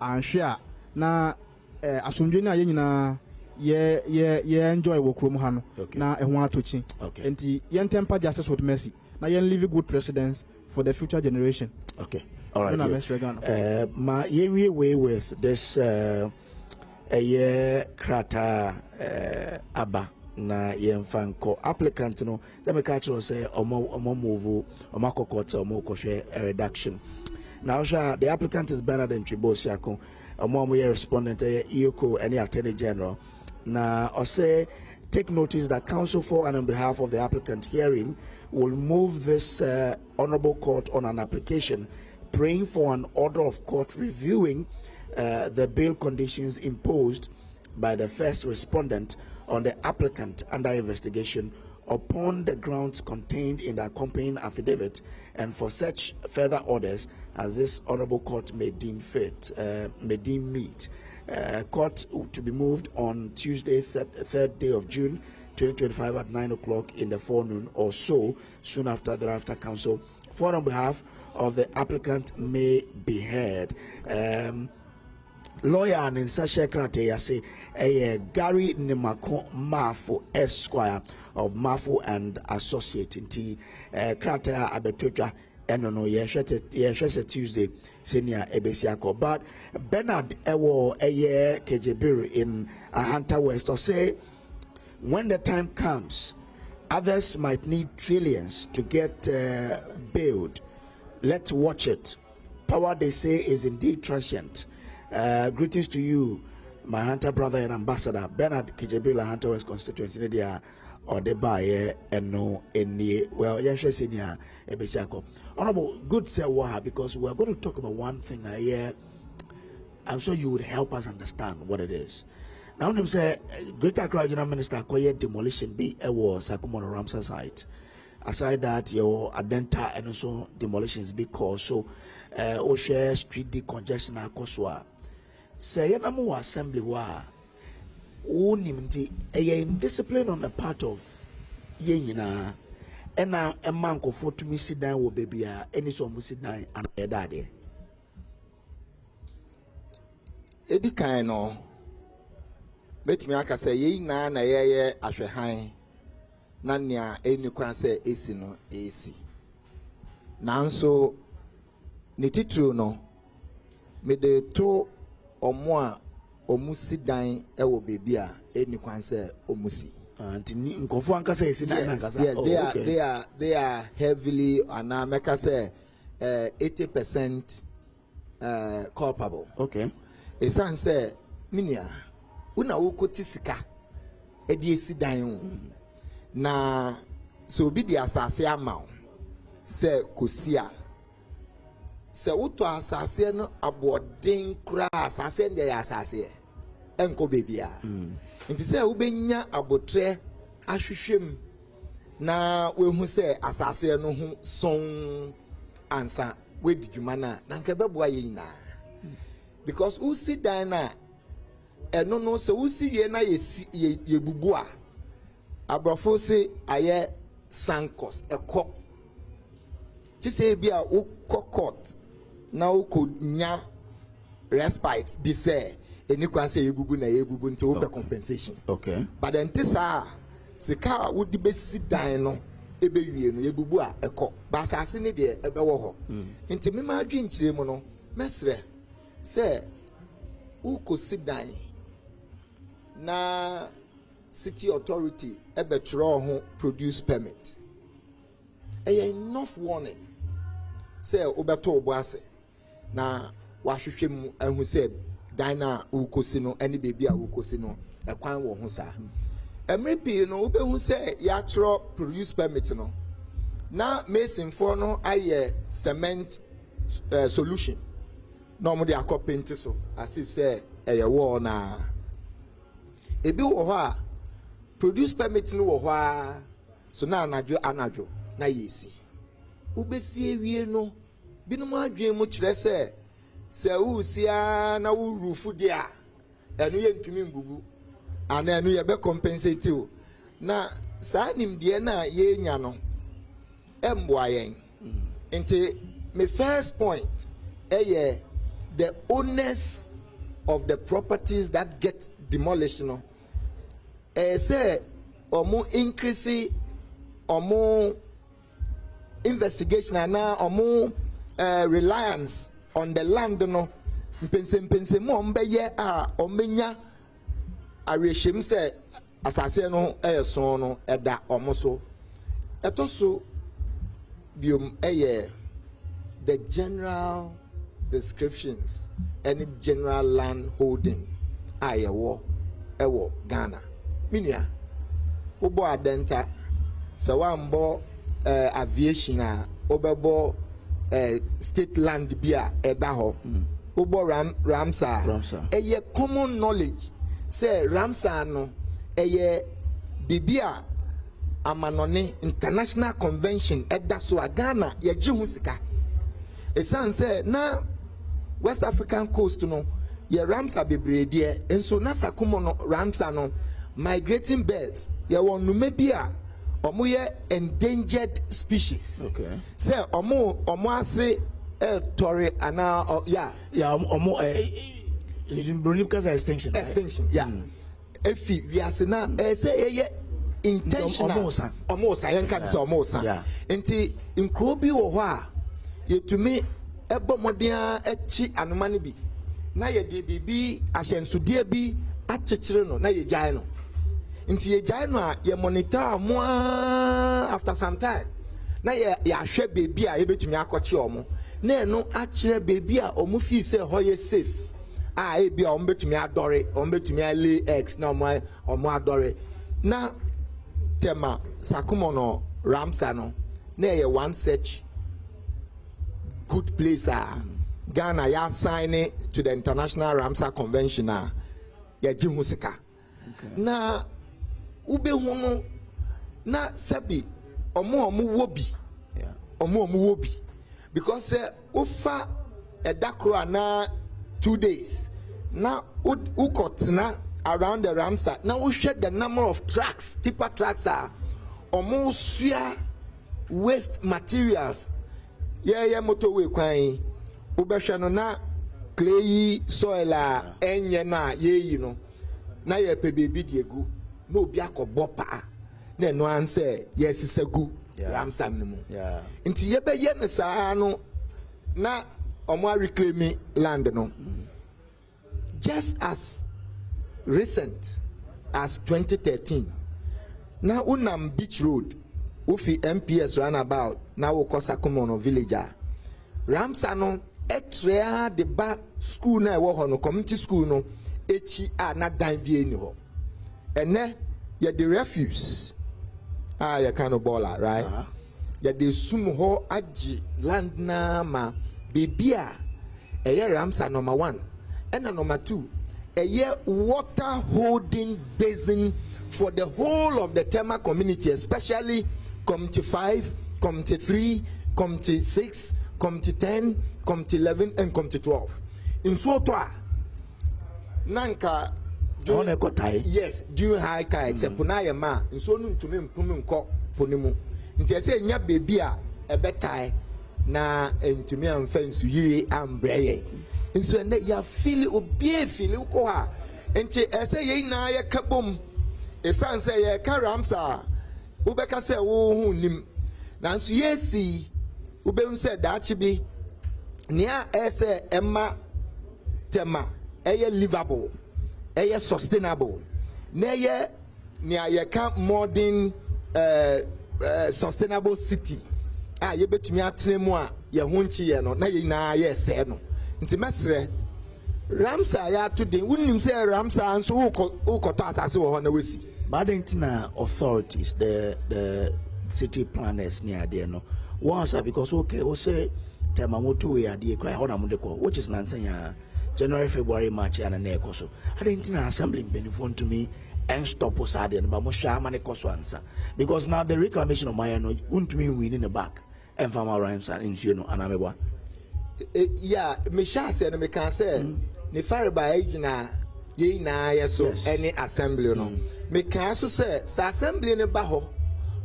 Speaker 5: and share. Na asumjena yenina ye enjoy workroom hano. Na ehwa tochi.
Speaker 1: Okay.
Speaker 5: And yen temper justice with mercy. Na yen leave good precedents for the future generation.
Speaker 1: Okay. All right.
Speaker 5: Ma
Speaker 1: we way with this a year krata aba na yemfanko applicant no let me catch you say omo move omo kokota omo kohwe reduction. Now the applicant is Bernard Ntribosiako omo respondent EOCO any attorney general. Now I say take notice that counsel for and on behalf of the applicant hearing will move this honorable court on an application praying for an order of court reviewing the bail conditions imposed by the first respondent on the applicant under investigation upon the grounds contained in the accompanying affidavit and for such further orders as this honorable court may deem fit, may deem meet. Court to be moved on Tuesday, 3rd day of June 2025 at 9 o'clock in the forenoon or so, soon after thereafter counsel for on behalf of the applicant may be heard. Lawyer and in Sasha Krate say Gary Nimako Mafo Esquire of Mafo and Associating T Krate Abetoja Enono Yeshete Tuesday Senior Ebesiako. But Bernard Ewo KJB in Ahanta West or say when the time comes others might need trillions to get bailed. Let's watch it. Power, they say, is indeed transient. Greetings to you, my hunter brother and ambassador, Bernard Kijebila, Hunter West constituency. Or the buyer and no any well, yes, senior Ebesiako. Honorable, good sir, because we're going to talk about one thing here. I'm sure you would help us understand what it is. Now, I'm say Greater Accra Regional Minister acquired demolition be a war Sakumono Ramsar site. Aside that, your Adenta and also demolitions be caused. So, share street decongestion akoswa. Say, Namu assembly wa unimti a discipline on the part of Yenina. And now a manko for to me sit down with baby, any so sit down and a daddy.
Speaker 4: Ebi kaino. Bet me aka say ye na ye ahwehan. Na nia eni kwan se esi no esi nanso ne titru no me de to omo a omusi dan e wo bebi a eni kwan se omusi
Speaker 1: anti nkofo ankasa esi dan ankasa.
Speaker 4: Yes, they are heavily ana meka say 80% culpable.
Speaker 1: Okay.
Speaker 4: Esan say minia una wo kotisika e di esi dan na so bi di asase ama se kosia se wuto asase no aboden kura asase ndi ya asase enko bebia nti se wo benya abotre ahwehwem na wehu se asase no ho son ansa we didwuma na nka beboa yina because usi dan na eno no se usi ye na ye bubu a abrafo se aye sankos eko ti se bia wo kokot na wo nya respite bi se eni kwa se yebubu na yebubu nti wo be compensation.
Speaker 1: Okay.
Speaker 4: But then tisa sika wo di besi dan no ebe wie no yebubu a eko ba asase ne de ebe wo ho nti me ma adwe nkyire mu no mesre se wo kosi dan na city authority ebetro ho produce permit enough warning say obeto oboase na wahwehwem ahu say dan na ukosi no ani bebi a ukosi no ekwan wo ho sa MRP no ube who say yatro produce permit no. Na mason for no aye cement solution. No mo de akọ paint so as if say a wall na. Ebi wo ho produce permit no wo ho so na anadwo na yesi. Ubesi ewie no binom adwen mu kire se usia na wo rufu dia enu ye ntumi ngugu ana enu ye be compensate o na saa nimde na ye nya no emboa yen nti my first point the owners of the properties that get demolished no say omo increase omo investigation na omo reliance on the land no mpense mo ombeye omenya arehim se asase no so no eda omo so etoso biom the general descriptions any general land holding ewo Ghana minia obo adenta se wambo aviation obebo state land bia edaho ubo Ramsar eye common knowledge say Ramsar no eye bibia amanone international convention edaso Ghana ye jihu sika esan say na West African coast no ye Ramsar bebrede enso na sakumo no Ramsar no migrating birds ye won nume bia omo ye endangered species. Okay. Say omo ase tori ana
Speaker 1: omo brony because extinction.
Speaker 4: Extinction. Yeah. Efi we ase na say ye intentional. Omo san yen kan say omo san. Yeah. Enti nkro bi wo ho a yetumi ebo modern echi anoma ne bi. Na ye de bibi ahyensodie bi akyekyere no na ye gyae no. Inti ye jai no a ye monitor mo after some time na ye ahwe baby a ye betumi akọche omo na eno akire baby a omo fi say ho ye safe e bi a omo betumi adore omo betumi lay eggs na omo adore na tema sakumo no Ramsar no na ye one search good place Ghana ya sign to the International Ramsar Convention ya ji husika na ube hono na sabi omo wobi omo wobi because ufa edakro na 2 days na ukotna around the Ramsar na we shed the number of trucks tipper trucks are omo sua waste materials motorway kwan ubehwe no na clay soil enye na ye no na ye pe bebi diegu no bi akọbọ pa na no answer yes sagu Ramsar nemu nti ye be ye ne saa no na omo reclaim land no just as recent as 2013 na unam beach road ufi MPS runabout na wo kosakomo no villager Ramsar no etrea de ba school na wo ho no community school no echi na dan bi eni ho ene ye the refuse ye kind of baller right ye the sum ho agi land na ma bibia eye Ramsar number 1 and number 2 eye water holding basin for the whole of the Tema community, especially community 5 community 3 community 6 community 10 community 11 and community 12 in Sotoa nanka yes during high tide se punaye ma nso nu ntumi mpunu nko ponimu nti ese nya bebi a ebetai na ntumi amfa nsu yire ambreye nso ne ya feel obie feel ko ha nti ese ye na ye kabom esan se ye ka Ramsar ubeka se wo hu nim na nso yesi ube se dachi bi nia ese emma Tema eye livable eye sustainable na ye nia ye ka modern sustainable city ye betumi atremu a ye ho nchi ye no na ye na ye se no nti mesre Ramsar ya to den wonim se Ramsar nso ukoto asase wo ho na wesi
Speaker 1: But authorities, the city planners near there, no. Once because okay, we say Temamoto we are the cry which is Nansanya January, February, March, and an echo. So I didn't assembling benefit to me and stop us at the end, but answer because now the reclamation of my no won't mean winning the back and farmer rhymes and insuno and I'm
Speaker 4: yeah, Misha said, me can say, the fire by age na ye na so any assembly no. Me can also say, assembly in a baho.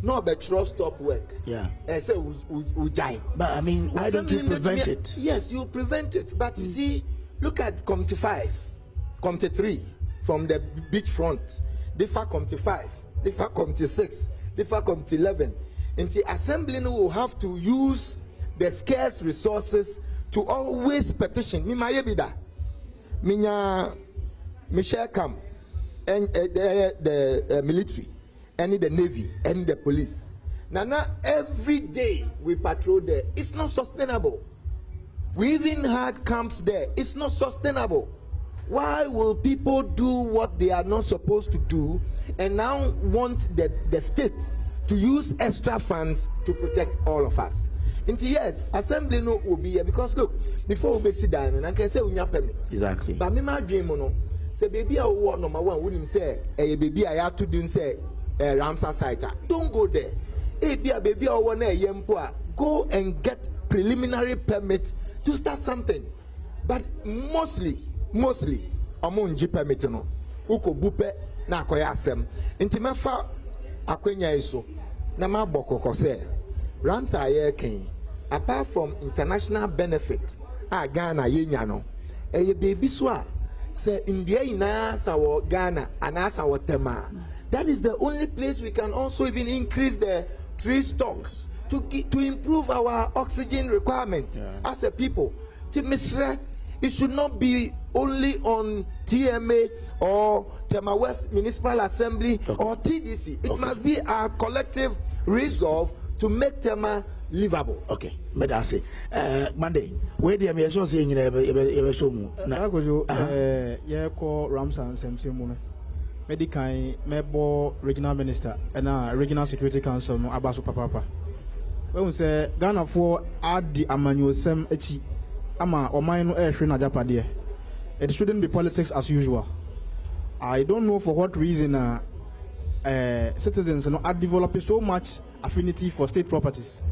Speaker 4: No, but trust stop work.
Speaker 1: Yeah.
Speaker 4: And say ujai.
Speaker 1: But I mean, why don't you prevent it?
Speaker 4: Yes, you prevent it. But you see, look at Committee 5, Committee 3 from the beachfront. Differ Committee 5, differ Committee 6, differ Committee 11. And the assembly will have to use the scarce resources to always petition. Me mayebida. Minya Michelle Camp and the military. Any the navy, any the police. Now every day we patrol there. It's not sustainable. We even had camps there. It's not sustainable. Why will people do what they are not supposed to do and now want the state to use extra funds to protect all of us? And yes, assembly no will be here because look, before we sit down and I can say we have permit.
Speaker 1: Exactly.
Speaker 4: But me my dream no. Say baby I want number one wouldn't say baby I have to do say Ramsar site. Don't go there. Hey, baby, I want to go and get preliminary permit to start something. But mostly, among G permit no. Uko bupe na koya asem. Intimafa akwenya iso. Na ma boko kose. Ramsar ye ken. Apart from international benefit, Ghana ye nyano. Eye baby swa. Se India ina sa wo Ghana anasa wo tema. That is the only place we can also even increase the tree stocks to improve our oxygen requirement as a people. It should not be only on TMA or Tema West Municipal Assembly or TDC. It must be our collective resolve to make Tema livable.
Speaker 1: Okay, but I say, Monday, where the American saying ever so
Speaker 5: yeah, call Ramsar and Samson. Medical Mebo Regional Minister and Regional Security Council no Abaso Papa. When we say Ghana for add the Amanuel Sem Echi Ama or mine na Japade. It shouldn't be politics as usual. I don't know for what reason citizens are developing so much affinity for state properties.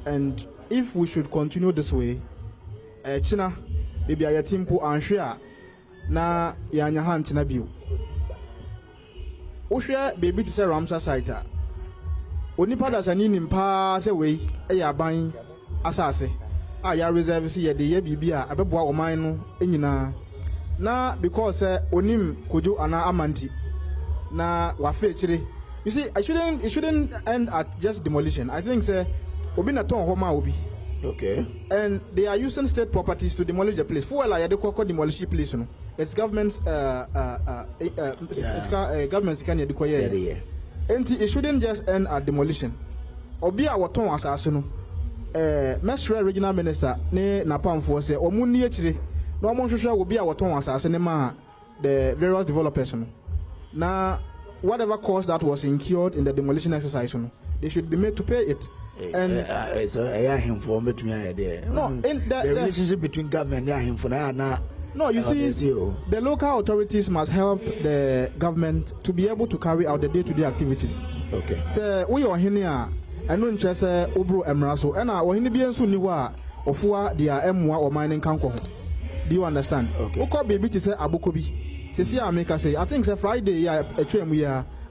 Speaker 5: And if we should continue this way, China maybe a timpo and share na yanya hand na biu. Oshia baby to say Ramsar site. Onipa da sani nimpa se we aban asase. Ya reserve see ye de bibia abeboa oman no enyina. Na because onim kojo ana amanti. Na wafe chire. You see, it shouldn't end at just demolition. I think say obi na ton homa obi.
Speaker 1: Okay.
Speaker 5: And they are using state properties to demolish the place. Fuel ya de kokko demolish the place no. It's government's government's can you and it shouldn't just end at demolition. Obi a waton asase no Mestre regional minister ne napam for say omuni akire na omo hwehwe obi a waton asase ne ma the various developers no. Na whatever cost that was incurred in the demolition exercise no, they should be made to pay it. And
Speaker 1: it's him for me to me there. No, in the relationship between government and him for now.
Speaker 5: No, you see, the local authorities must help the government to be able to carry out the day-to-day activities.
Speaker 1: Okay.
Speaker 5: So we are here. I know interest Obro Emraso, and we are here to niwa ofua dia M1 or mining kanko. Do you understand?
Speaker 1: Okay.
Speaker 5: Oko baby to say Abukobi. Sisi America say I think say Friday I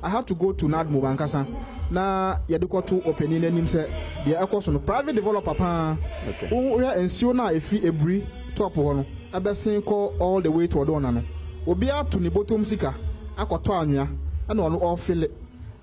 Speaker 5: have to go to Nadmo Bankasa. Na yaduko to opening him say the ecoson private developer pa.
Speaker 1: Okay.
Speaker 5: We are ensure na efi every top one. Abesin call all the way to Odonano. Obia to Nibotum Sika, Aquatania, and on all fill it,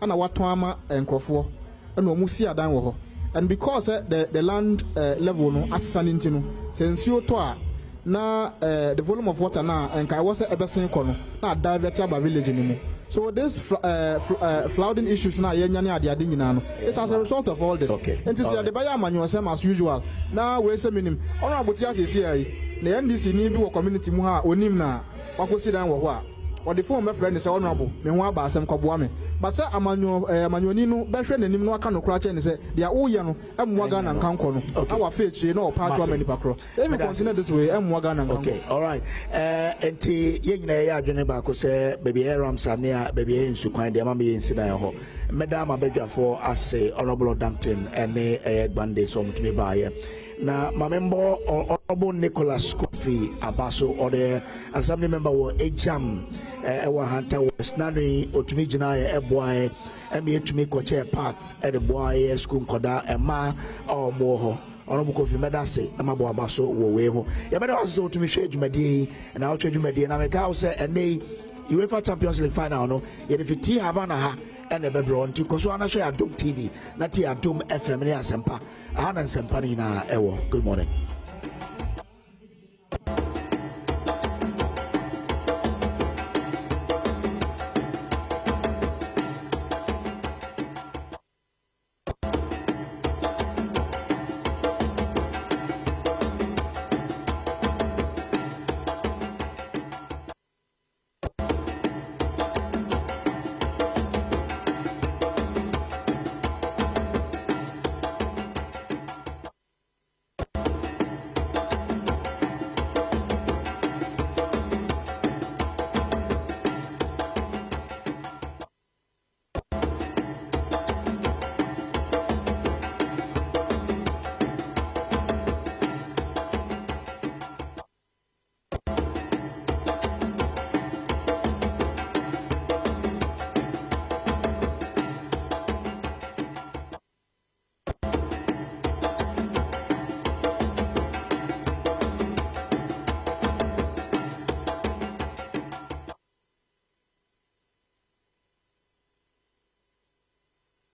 Speaker 5: and a Watama and Crofo, and Musia Danwo. And because the land level no assassinintino, since you toa na the volume of water now and I was a Ebesin Kono, not diverted by village anymore. So this flooding issues now it's as a result of all this.
Speaker 1: Okay.
Speaker 5: And to see the buyer manual same as usual. Now we're saying honorable Tias is here. The NDC need to community muha onim na wakosi dan wo ho a or the phone my friend is honorable me ho aba asem kwboa me but say amanyoni no behwe nanim no aka no kra che ne say they are oye no emwaga na nkanko no our faith no part of many pakro if we continue this way emwaga na nkanko
Speaker 1: okay all right enti ye nyina ye adwene ba ko say baby Ramsa ne a baby nsu kwan de ma me nsida ye ho medama bedwafo ase honorable Dampton ene gbande so mutumi ba ye na mamembo honorable Nicholas Kofi Abaso or the assembly member were Ejam ewa Hunter West nani otumi jina ye eboy emi etumi koche part e the boy school koda ema or more honorable Kofi medase na mabo Abaso wo we ho ye beda waso otumi hwe dwumadi na otwe dwumadi na meka say ene UEFA Champions League final no ye defeat Havana ha and the bedroom to Koswana share Adom TV, not Adom FM, and Sempa. I had Sempa in our good morning.